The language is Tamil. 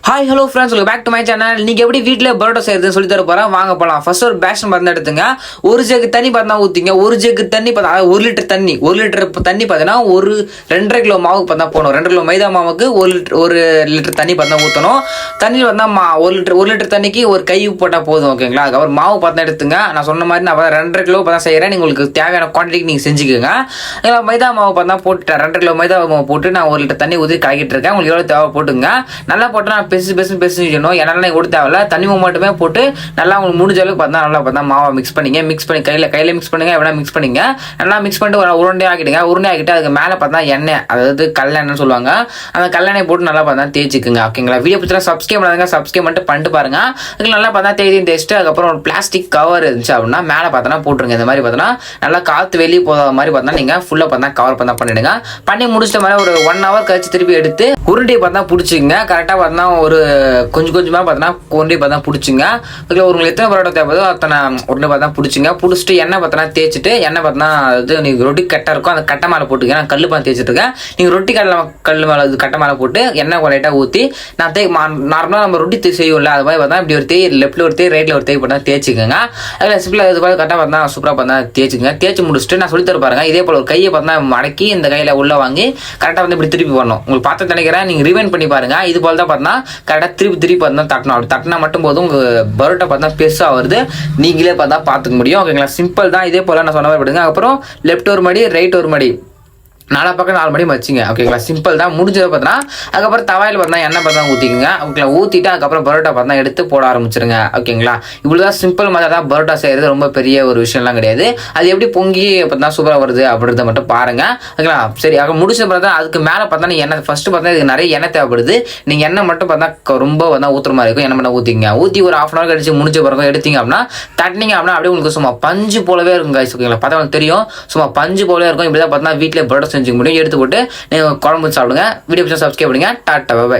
Hi hello friends, welcome back to my channel. நீங்கள் எப்படி வீட்டில் பரோட்டா செய்யறதுன்னு சொல்லி தர போகிறேன். வாங்க போகலாம். ஃபர்ஸ்ட் ஒரு பேஷன் பார்த்தா எடுத்துங்க. ஒரு ஜக்கு தண்ணி பார்த்தா ஊற்றிங்க. ஒரு ஜக்கு தண்ணி பார்த்தா 1 லிட்டர் தண்ணி. 1 லிட்டர் தண்ணி பார்த்தீங்கன்னா ஒரு 2.5 கிலோ மாவுக்கு பார்த்தா போகணும். 2 கிலோ மைதா மாவுக்கு 1 லிட்டர் தண்ணி பார்த்தா ஊற்றணும். தண்ணியில் பார்த்தா 1 லிட்டர் தண்ணிக்கு ஒரு கை உப்பு போட்டால் போதும். ஓகேங்களா? அதுக்கப்புறம் மாவு பார்த்தா எடுத்துங்க. நான் சொன்ன மாதிரி நான் 2.5 கிலோ பார்த்தா செய்கிறேன். உங்களுக்கு தேவையான குவான்டிட்டிக்கு நீங்கள் செஞ்சுக்கோங்க. மைதா மாவு பார்த்தா போட்டுட்டேன். 2 கிலோ மைதா மாவு போட்டு நான் 1 லிட்டர் தண்ணி ஊற்றி கலக்கிட்டு இருக்கேன். உங்களுக்கு எவ்வளோ தேவை போட்டுங்க. நல்லா போட்டு நான் பெருசு எண்ணெய் கூட தேவையில்ல. தண்ணி மட்டுமே போட்டு நல்லா உங்களுக்கு முடிஞ்ச அளவுக்கு பார்த்தா மாவை மிக்ஸ் பண்ணி கையில் மிக்ஸ் பண்ணுங்க. எவ்வளோ மிக்ஸ் பண்ணிங்க. நல்லா மிக்ஸ் பண்ணிட்டு ஒரு உருண்டை ஆக்கிடுங்க. உருண்டை ஆக்கிட்டு அதுக்கு மேலே பார்த்தா எண்ணெய், அதாவது கல்லெண்ணெய்னு சொல்லுவாங்க. அந்த கல்லெண்ணெய் போட்டு நல்லா பார்த்தா தேய்ச்சிக்குங்க. ஓகேங்களா? வீடியோ பிடிச்சா சப்ஸ்கிரைப் பண்ணிட்டு பாருங்க. அதுக்கு நல்லா பார்த்தா தேய்ச்சிட்டு அதுக்கப்புறம் ஒரு பிளாஸ்டிக் கவர் இருந்துச்சு அப்படின்னா மேலே பார்த்தோன்னா போட்டுருங்க. இந்த மாதிரி பார்த்தோன்னா நல்லா காற்று வெளியே போகிற மாதிரி பார்த்தா நீங்கள் ஃபுல்லாக பார்த்தா கவர் பண்ணிடுங்க. பண்ணி முடிச்சிட்ட மாதிரி ஒரு 1 ஹவர் கழிச்சு திருப்பி எடுத்து உருண்டையை பார்த்தா பிடிச்சிங்க. கரெக்டாக பார்த்தா ஒரு கொஞ்சமாக பார்த்தோன்னா உருண்டை பார்த்தா பிடிச்சிங்க. அதுக்கு உங்களுக்கு எத்தனை பரோட்டா தேவையோ அத்தனை உருண்டை பார்த்தா பிடிச்சிட்டு எண்ணெய் பார்த்தோன்னா தேய்ச்சிட்டு எண்ணெய் பார்த்தா அது நீங்கள் ரொட்டி கட்டை இருக்கும் அந்த கட்டை மேலே போட்டுங்க. நான் கல் பார்த்து தேய்ச்சிட்டு இருக்கேன். நீங்கள் ரொட்டி கல் மேலே கட்டை மேலே போட்டு எண்ணெய் லைட்டாக ஊற்றி நான் நார்மலாக நம்ம ரொட்டி செய்வோம்ல அது மாதிரி பார்த்தா இப்படி ஒரு லெஃப்ட்டில் ஒரு ரைட்டில் ஒரு பார்த்தா தேய்ச்சிக்கோங்க. அதில் சிம்பிளாக இது பார்த்து கரெக்டாக பார்த்தா சூப்பராக பார்த்தா தேய்ச்சிங்க. தேய்ச்சி முடிச்சுட்டு நான் சொல்லி தர பாருங்க. இதே போல் ஒரு கையை பார்த்தா மடக்கி இந்த கையில் உள்ள வாங்கி கரெக்டாக வந்து இப்படி திருப்பி வரணும். உங்களுக்கு பார்த்து நினைக்கிறேன். நீங்கள் ரிவைண்ட் பண்ணி பாருங்க. இது போல் தான் பார்த்தா கரெக்டாக திருப்பி பார்த்தா தட்டணும். அப்படி தட்டினா மட்டும் போதும் உங்கள் பரோட்டா பார்த்தா பெருசாக வருது. நீங்களே பார்த்தா பார்த்துக்க முடியும். ஓகேங்களா? சிம்பிள் தான். இதே போல் நான் சொன்ன மாதிரி படுங்க. அப்புறம் லெஃப்ட் ஒரு மடி ரைட் ஒரு மடி 4 பக்கம் 4 மணி வச்சுங்க. ஓகேங்களா? சிம்பிள் தான். முடிஞ்சதை பார்த்தா அதுக்கப்புறம் தவாயில் பார்த்தா எண்ணெய் பார்த்தா ஊற்றிக்குங்க. ஓகேங்களா? ஊற்றிட்டு அதுக்கப்புறம் பரோட்டா பார்த்தா எடுத்து போட ஆரம்பிச்சிருங்க. ஓகேங்களா? இவ்வளோதான் சிம்பிள் மாதிரி தான் பரோட்டா செய்கிறது. ரொம்ப பெரிய ஒரு விஷயம்லாம் கிடையாது. அது எப்படி பொங்கி பார்த்தா சூப்பராக வருது அப்படின்றத மட்டும் பாருங்க. ஓகேங்களா? சரி, அங்கே முடிச்ச பார்த்தா அதுக்கு மேலே பார்த்தா எண்ணெய் ஃபஸ்ட்டு பார்த்தா இதுக்கு நிறைய எண்ணெய் தேவைப்படுது. நீங்கள் எண்ணெய் மட்டும் பார்த்தா ரொம்ப பார்த்தா ஊற்றுற மாதிரி இருக்கும். எண்ணெய் மட்டும் ஊற்றிங்க. ஊற்றி ஒரு 1/2 hour கழிச்சு முடிச்ச பிறகு எடுத்தீங்க அப்படின்னா தட்டினீங்க அப்படின்னா அப்படியே உங்களுக்கு சும்மா பஞ்சு போலவே இருக்கும். கைஸ், ஓகேங்களா? பார்த்தா உங்களுக்கு தெரியும். சும்மா பஞ்சு போலவே இருக்கும். இப்படி தான் பார்த்தா வீட்டில் பரோட்டா செஞ்சுக்க முடியும். எடுத்து போட்டு நீங்கள் குழம்பு சாப்பிடுங்க. வீடியோ பிடிச்சா சப்ஸ்கிரைப் பண்ணுங்க. Tata, by.